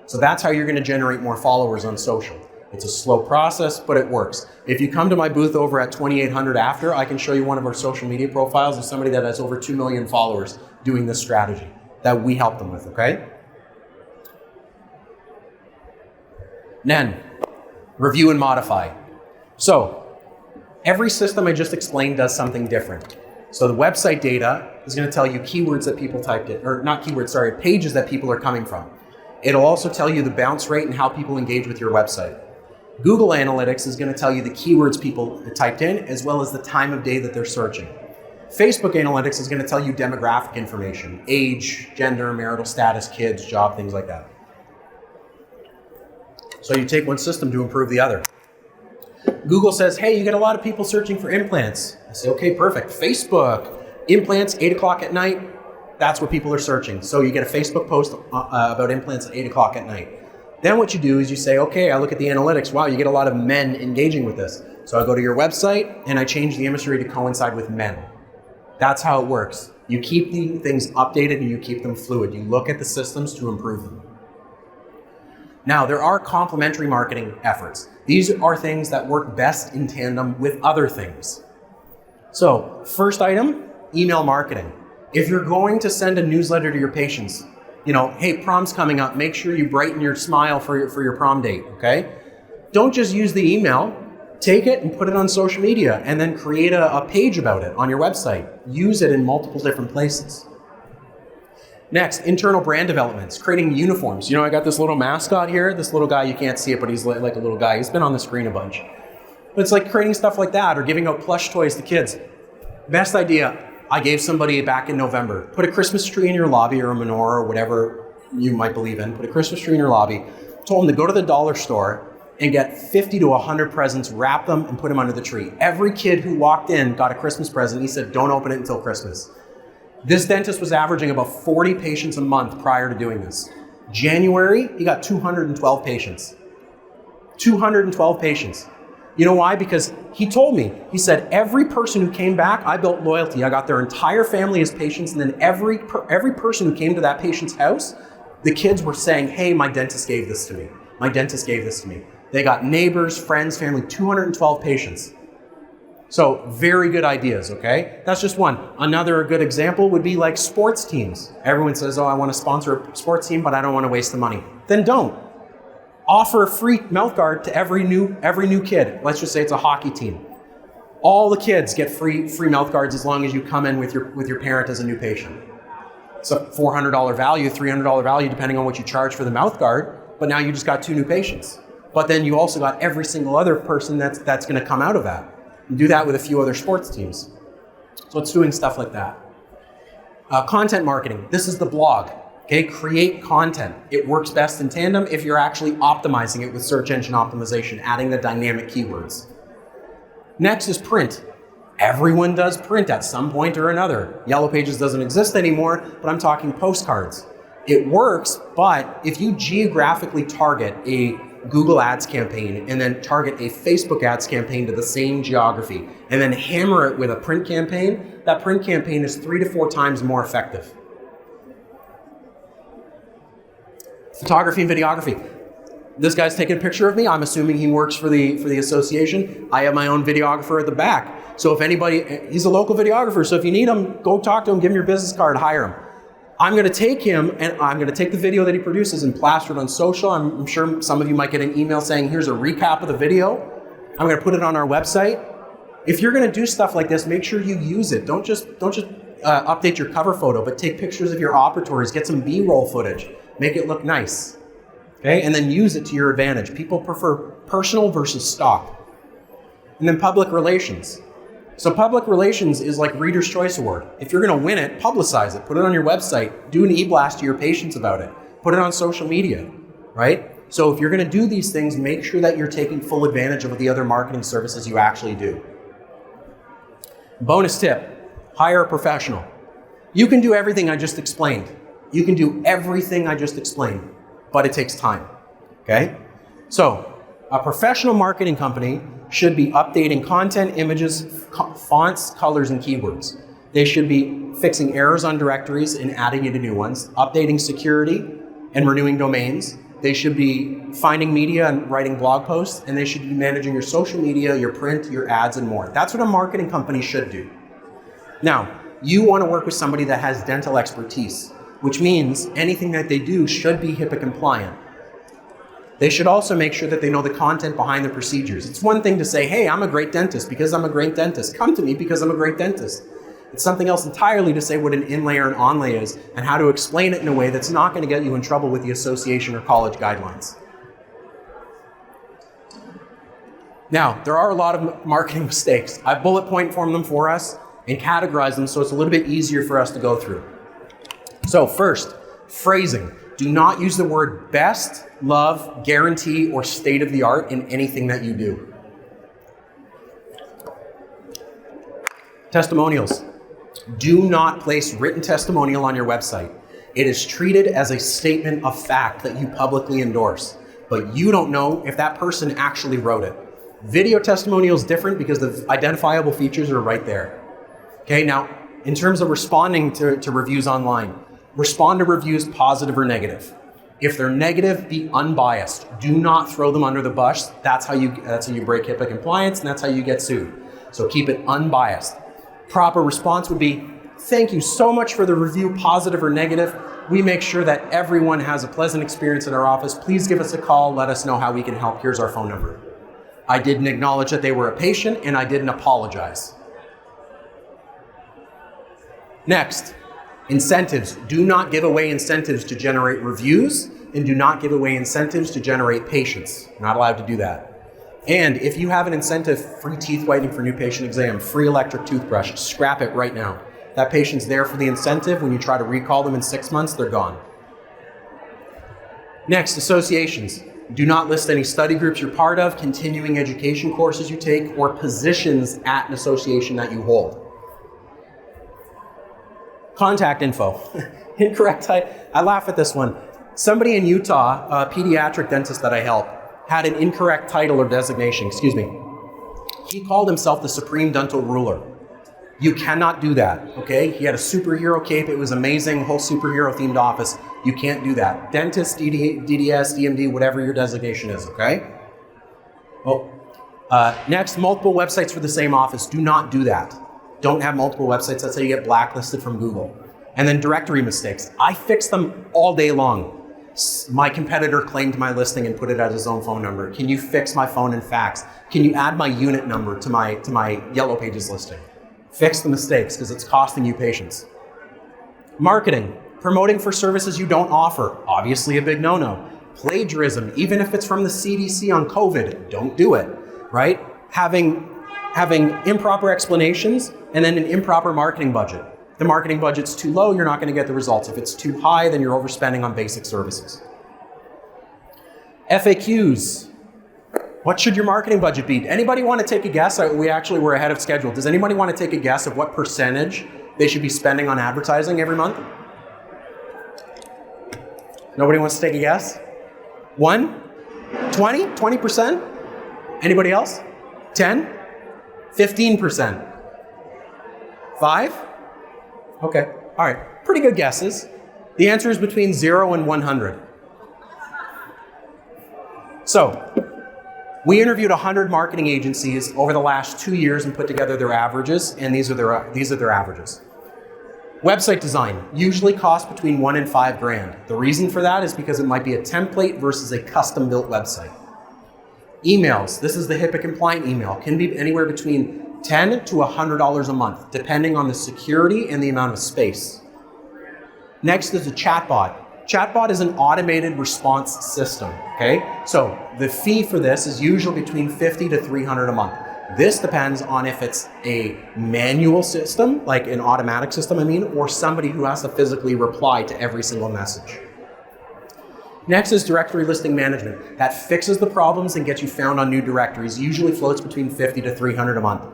So that's how you're going to generate more followers on social. It's a slow process, but it works. If you come to my booth over at 2800 after, I can show you one of our social media profiles of somebody that has over 2 million followers doing this strategy that we help them with, okay? Then, review and modify. So, every system I just explained does something different. So the website data is going to tell you keywords that people typed in, or not keywords, sorry, pages that people are coming from. It'll also tell you the bounce rate and how people engage with your website. Google Analytics is going to tell you the keywords people typed in, as well as the time of day that they're searching. Facebook Analytics is going to tell you demographic information, age, gender, marital status, kids, job, things like that. So you take one system to improve the other. Google says, hey, you get a lot of people searching for implants. I say, okay, perfect. Facebook, implants, 8 o'clock at night, that's what people are searching. So you get a Facebook post about implants at 8 o'clock at night. Then what you do is you say, okay, I look at the analytics. Wow, you get a lot of men engaging with this. So I go to your website and I change the imagery to coincide with men. That's how it works. You keep the things updated and you keep them fluid. You look at the systems to improve them. Now, there are complementary marketing efforts. These are things that work best in tandem with other things. So, first item, email marketing. If you're going to send a newsletter to your patients, hey, prom's coming up, make sure you brighten your smile for your prom date, okay? Don't just use the email. Take it and put it on social media and then create a page about it on your website. Use it in multiple different places. Next, internal brand developments, creating uniforms. I got this little mascot here, this little guy, you can't see it, but he's like a little guy. He's been on the screen a bunch. But it's like creating stuff like that or giving out plush toys to kids. Best idea I gave somebody back in November. Put a Christmas tree in your lobby or a menorah or whatever you might believe in. Put a Christmas tree in your lobby. Told them to go to the dollar store and get 50 to 100 presents, wrap them, and put them under the tree. Every kid who walked in got a Christmas present. He said, don't open it until Christmas. This dentist was averaging about 40 patients a month prior to doing this. January, he got 212 patients. 212 patients. You know why? Because he told me, he said, every person who came back, I built loyalty. I got their entire family as patients, and then every person who came to that patient's house, the kids were saying, hey, my dentist gave this to me. My dentist gave this to me. They got neighbors, friends, family, 212 patients. So very good ideas, okay? That's just one. Another good example would be like sports teams. Everyone says, oh, I want to sponsor a sports team, but I don't want to waste the money. Then don't. Offer a free mouth guard to every new kid. Let's just say it's a hockey team. All the kids get free mouth guards as long as you come in with your parent as a new patient. It's a $400 value, $300 value, depending on what you charge for the mouth guard, but now you just got 2 new patients. But then you also got every single other person that's going to come out of that. You do that with a few other sports teams. So it's doing stuff like that. Content marketing. This is the blog. Okay, create content. It works best in tandem if you're actually optimizing it with search engine optimization, adding the dynamic keywords. Next is print. Everyone does print at some point or another. Yellow Pages doesn't exist anymore, but I'm talking postcards. It works, but if you geographically target a Google Ads campaign and then target a Facebook Ads campaign to the same geography and then hammer it with a print campaign, that print campaign is 3 to 4 times more effective. Photography and videography. This guy's taking a picture of me. I'm assuming he works for the association. I have my own videographer at the back. So if anybody, he's a local videographer, so if you need him, go talk to him, give him your business card, hire him. I'm going to take him and I'm going to take the video that he produces and plaster it on social. I'm sure some of you might get an email saying, here's a recap of the video. I'm going to put it on our website. If you're going to do stuff like this, make sure you use it. Don't just update your cover photo, but take pictures of your operatories, get some B-roll footage, make it look nice. Okay? And then use it to your advantage. People prefer personal versus stock. And then public relations. So public relations is like Reader's Choice Award. If you're going to win it, publicize it. Put it on your website. Do an e-blast to your patients about it. Put it on social media, right? So if you're going to do these things, make sure that you're taking full advantage of the other marketing services you actually do. Bonus tip, hire a professional. You can do everything I just explained. You can do everything I just explained, but it takes time, okay? So a professional marketing company should be updating content, images, fonts, colors, and keywords. They should be fixing errors on directories and adding into new ones, updating security and renewing domains. They should be finding media and writing blog posts, and they should be managing your social media, your print, your ads, and more. That's what a marketing company should do. Now, you want to work with somebody that has dental expertise, which means anything that they do should be HIPAA compliant. They should also make sure that they know the content behind the procedures. It's one thing to say, hey, I'm a great dentist because I'm a great dentist. Come to me because I'm a great dentist. It's something else entirely to say what an inlay or an onlay is and how to explain it in a way that's not going to get you in trouble with the association or college guidelines. Now, there are a lot of marketing mistakes. I've bullet point formed them for us and categorized them so it's a little bit easier for us to go through. So first, phrasing. Do not use the word best, love, guarantee, or state of the art in anything that you do. Testimonials. Do not place written testimonial on your website. It is treated as a statement of fact that you publicly endorse, but you don't know if that person actually wrote it. Video testimonial is different because the identifiable features are right there. Okay, now, in terms of responding to reviews online, respond to reviews positive or negative. If they're negative, be unbiased. Do not throw them under the bus. That's how you break HIPAA compliance, and that's how you get sued. So keep it unbiased. Proper response would be, thank you so much for the review, positive or negative. We make sure that everyone has a pleasant experience in our office. Please give us a call. Let us know how we can help. Here's our phone number. I didn't acknowledge that they were a patient, and I didn't apologize. Next, incentives. Do not give away incentives to generate reviews, and do not give away incentives to generate patients. You're not allowed to do that. And if you have an incentive, free teeth whitening for new patient exam, free electric toothbrush, scrap it right now. That patient's there for the incentive. When you try to recall them in 6 months, they're gone. Next, associations. Do not list any study groups you're part of, continuing education courses you take, or positions at an association that you hold. Contact info. Incorrect. I laugh at this one. Somebody in Utah, a pediatric dentist that I help, had an incorrect title or designation, He called himself the Supreme Dental Ruler. You cannot do that, okay? He had a superhero cape. It was amazing, whole superhero themed office. You can't do that. Dentist, DDS, DMD, whatever your designation is, okay? Next, multiple websites for the same office. Do not do that. Don't have multiple websites. That's how you get blacklisted from Google. And then directory mistakes. I fix them all day long. My competitor claimed my listing and put it as his own phone number. Can you fix my phone and fax? Can you add my unit number to my Yellow Pages listing? Fix the mistakes because it's costing you patients. Marketing. Promoting for services you don't offer. Obviously a big no-no. Plagiarism, even if it's from the CDC on COVID, don't do it, right? Having improper explanations and then an improper marketing budget. If the marketing budget's too low, you're not going to get the results. If it's too high, then you're overspending on basic services. FAQs. What should your marketing budget be? Anybody want to take a guess? We actually were ahead of schedule. Does anybody want to take a guess of what percentage they should be spending on advertising every month? Nobody wants to take a guess? 1? 20? 20%? Anybody else? 10? 15%? 5? Okay, all right, pretty good guesses. The answer is between 0 and 100. So, we interviewed 100 marketing agencies over the last 2 years and put together their averages, and these are their averages. Website design usually costs between $1,000 and $5,000. The reason for that is because it might be a template versus a custom-built website. Emails, this is the HIPAA compliant email, can be anywhere between $10 to $100 a month, depending on the security and the amount of space. Next is a chatbot. Chatbot is an automated response system, okay? So the fee for this is usually between $50 to $300 a month. This depends on if it's a manual system, like an automatic system, or somebody who has to physically reply to every single message. Next is directory listing management. That fixes the problems and gets you found on new directories. Usually floats between $50 to $300 a month.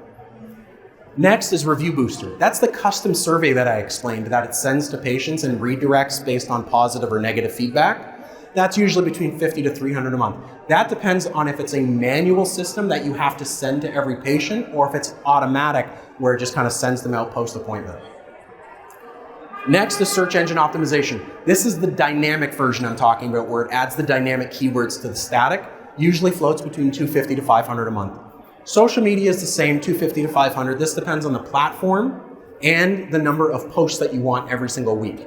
Next is Review Booster. That's the custom survey that I explained that it sends to patients and redirects based on positive or negative feedback. That's usually between $50 to $300 a month. That depends on if it's a manual system that you have to send to every patient or if it's automatic where it just kind of sends them out post-appointment. Next is search engine optimization. This is the dynamic version I'm talking about where it adds the dynamic keywords to the static. Usually floats between $250 to $500 a month. Social media is the same, $250 to $500. This depends on the platform and the number of posts that you want every single week.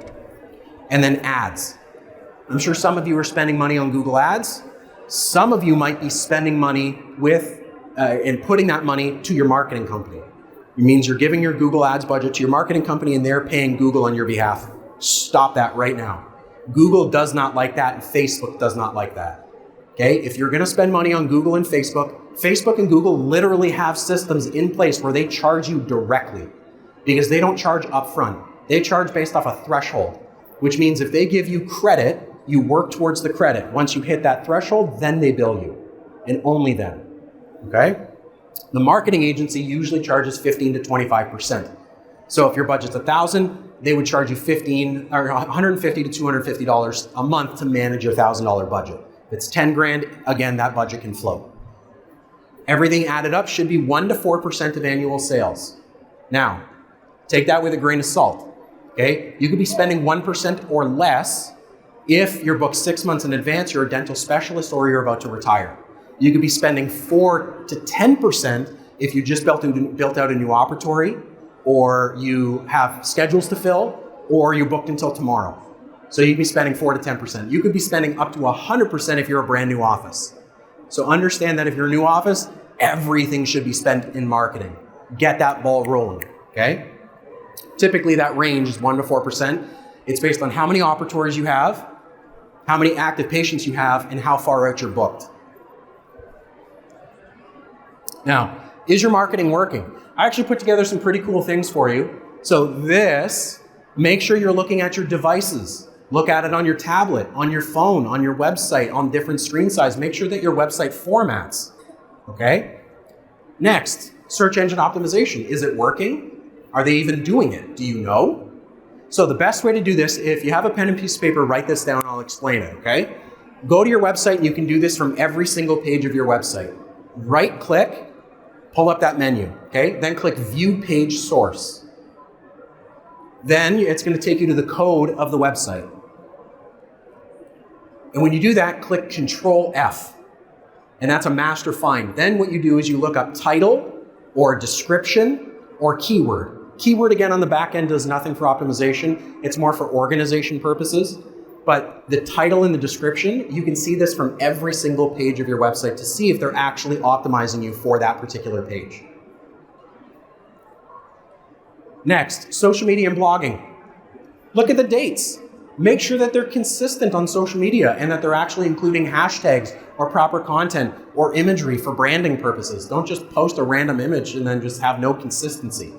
And then ads. I'm sure some of you are spending money on Google Ads. Some of you might be spending money and putting that money to your marketing company. It means you're giving your Google Ads budget to your marketing company and they're paying Google on your behalf. Stop that right now. Google does not like that and Facebook does not like that. Okay, if you're gonna spend money on Google and Facebook and Google literally have systems in place where they charge you directly because they don't charge upfront. They charge based off a threshold, which means if they give you credit, you work towards the credit. Once you hit that threshold, then they bill you, and only then, okay? The marketing agency usually charges 15 to 25%. So if your budget's $1,000, they would charge you $150 to $250 a month to manage your $1,000 budget. If it's 10 grand, again, that budget can float. Everything added up should be 1 to 4% of annual sales. Now, take that with a grain of salt, okay? You could be spending 1% or less if you're booked 6 months in advance, you're a dental specialist, or you're about to retire. You could be spending 4 to 10% if you just built out a new operatory, or you have schedules to fill, or you booked until tomorrow. So you'd be spending 4 to 10%. You could be spending up to 100% if you're a brand new office. So understand that if you're a new office, everything should be spent in marketing. Get that ball rolling, okay? Typically that range is 1 to 4%. It's based on how many operatories you have, how many active patients you have, and how far out you're booked. Now, is your marketing working? I actually put together some pretty cool things for you. So this, make sure you're looking at your devices. Look at it on your tablet, on your phone, on your website, on different screen size. Make sure that your website formats, okay? Next, search engine optimization. Is it working? Are they even doing it? Do you know? So the best way to do this, if you have a pen and piece of paper, write this down, I'll explain it, okay? Go to your website and you can do this from every single page of your website. Right click, pull up that menu, okay? Then click View Page Source. Then it's going to take you to the code of the website. And when you do that, click Control F. And that's a master find. Then what you do is you look up title or description or keyword. Keyword, again, on the back end does nothing for optimization. It's more for organization purposes. But the title and the description, you can see this from every single page of your website to see if they're actually optimizing you for that particular page. Next, social media and blogging. Look at the dates. Make sure that they're consistent on social media and that they're actually including hashtags or proper content or imagery for branding purposes. Don't just post a random image and then just have no consistency,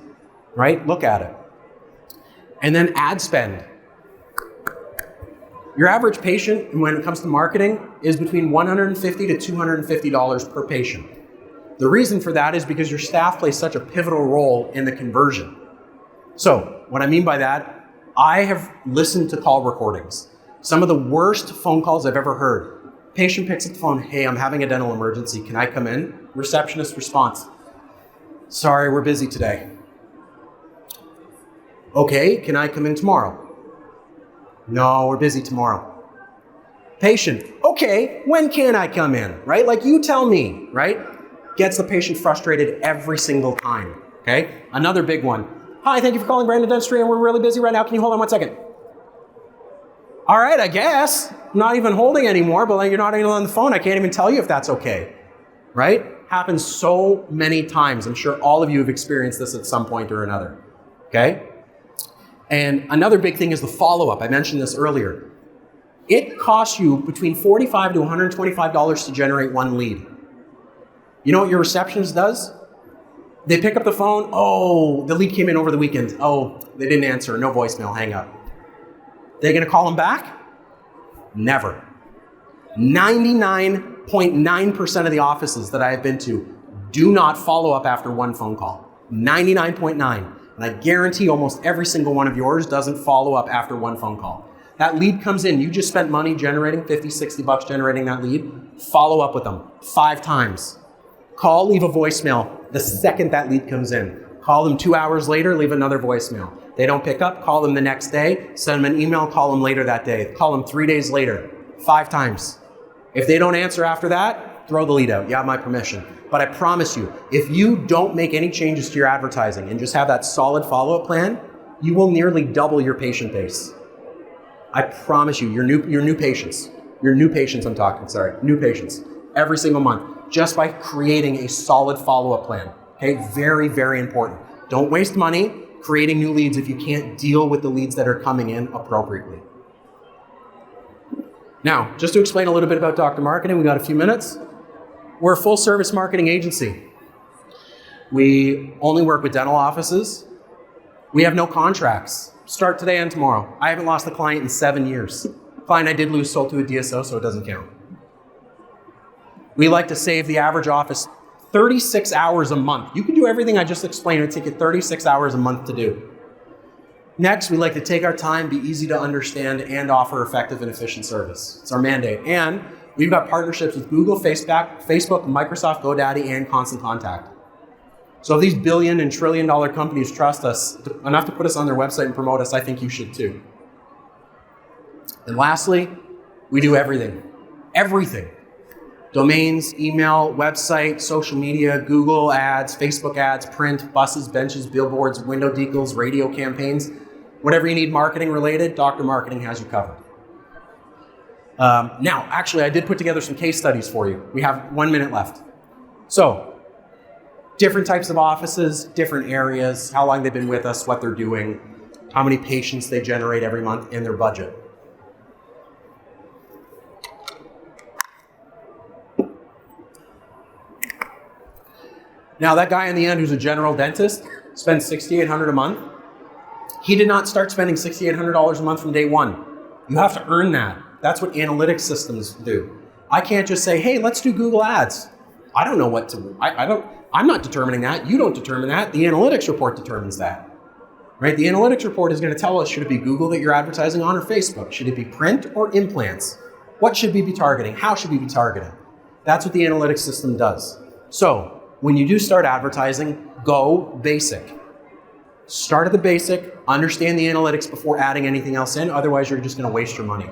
right? Look at it. And then ad spend. Your average patient, when it comes to marketing, is between $150 to $250 per patient. The reason for that is because your staff plays such a pivotal role in the conversion. So, what I mean by that, I have listened to call recordings. Some of the worst phone calls I've ever heard. Patient picks up the phone, hey, I'm having a dental emergency, can I come in? Receptionist response, sorry, we're busy today. Okay, can I come in tomorrow? No, we're busy tomorrow. Patient, okay, when can I come in, right? Like you tell me, right? Gets the patient frustrated every single time, okay? Another big one. Hi, thank you for calling Brandon Dentistry and we're really busy right now. Can you hold on 1 second? All right, I guess. I'm not even holding anymore, but like you're not even on the phone. I can't even tell you if that's okay, right? Happens so many times. I'm sure all of you have experienced this at some point or another, okay? And another big thing is the follow-up. I mentioned this earlier. It costs you between $45 to $125 to generate one lead. You know what your receptionist does? They pick up the phone. Oh, the lead came in over the weekend. Oh, they didn't answer. No voicemail. Hang up. They're going to call them back? Never. 99.9% of the offices that I have been to do not follow up after one phone call. 99.9. And I guarantee almost every single one of yours doesn't follow up after one phone call. That lead comes in, you just spent money generating, 50, 60 bucks generating that lead, follow up with them 5 times. Call, leave a voicemail the second that lead comes in. Call them 2 hours later, leave another voicemail. They don't pick up, call them the next day, send them an email, call them later that day. Call them 3 days later, 5 times. If they don't answer after that, throw the lead out. You have my permission. But I promise you, if you don't make any changes to your advertising and just have that solid follow-up plan, you will nearly double your patient base. I promise you, your new patients I'm talking, new patients, every single month, just by creating a solid follow-up plan. Okay, very, very important. Don't waste money creating new leads if you can't deal with the leads that are coming in appropriately. Now, just to explain a little bit about Dr. Marketing, we got a few minutes. We're a full service marketing agency. We only work with dental offices. We have no contracts. Start today and tomorrow. I haven't lost a client in 7 years. Client I did lose sold to a DSO, so it doesn't count. We like to save the average office 36 hours a month. You can do everything I just explained. It would take you 36 hours a month to do. Next, we like to take our time, be easy to understand, and offer effective and efficient service. It's our mandate. And we've got partnerships with Google, Facebook, Microsoft, GoDaddy, and Constant Contact. So if these billion and trillion dollar companies trust us enough to put us on their website and promote us, I think you should too. And lastly, we do everything. Everything. Domains, email, website, social media, Google ads, Facebook ads, print, buses, benches, billboards, window decals, radio campaigns. Whatever you need marketing related, Dr. Marketing has you covered. Now, actually, I did put together some case studies for you. We have 1 minute left. So, different types of offices, different areas, how long they've been with us, what they're doing, how many patients they generate every month, and their budget. Now, that guy in the end who's a general dentist spends $6,800 a month. He did not start spending $6,800 a month from day one. You have to earn that. That's what analytics systems do. I can't just say, hey, let's do Google ads. I don't know what to, I'm not determining that. You don't determine that. The analytics report determines that, right? The analytics report is going to tell us, should it be Google that you're advertising on or Facebook? Should it be print or implants? What should we be targeting? How should we be targeting? That's what the analytics system does. So when you do start advertising, go basic. Start at the basic, understand the analytics before adding anything else in. Otherwise, you're just going to waste your money.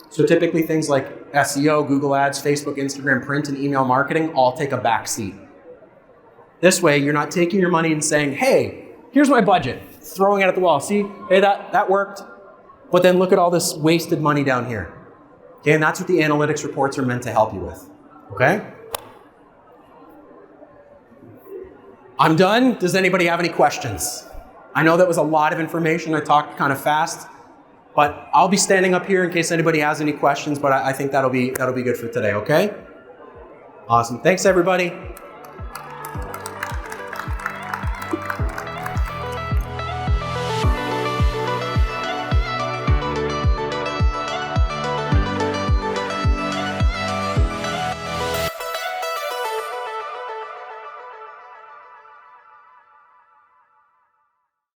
So typically things like SEO, Google Ads, Facebook, Instagram, print, and email marketing all take a back seat. This way, you're not taking your money and saying, hey, here's my budget, throwing it at the wall. See, hey, that worked. But then look at all this wasted money down here. Okay, and that's what the analytics reports are meant to help you with. Okay? I'm done. Does anybody have any questions? I know that was a lot of information. I talked kind of fast, but I'll be standing up here in case anybody has any questions, but I think that'll be good for today, okay? Awesome. Thanks, everybody.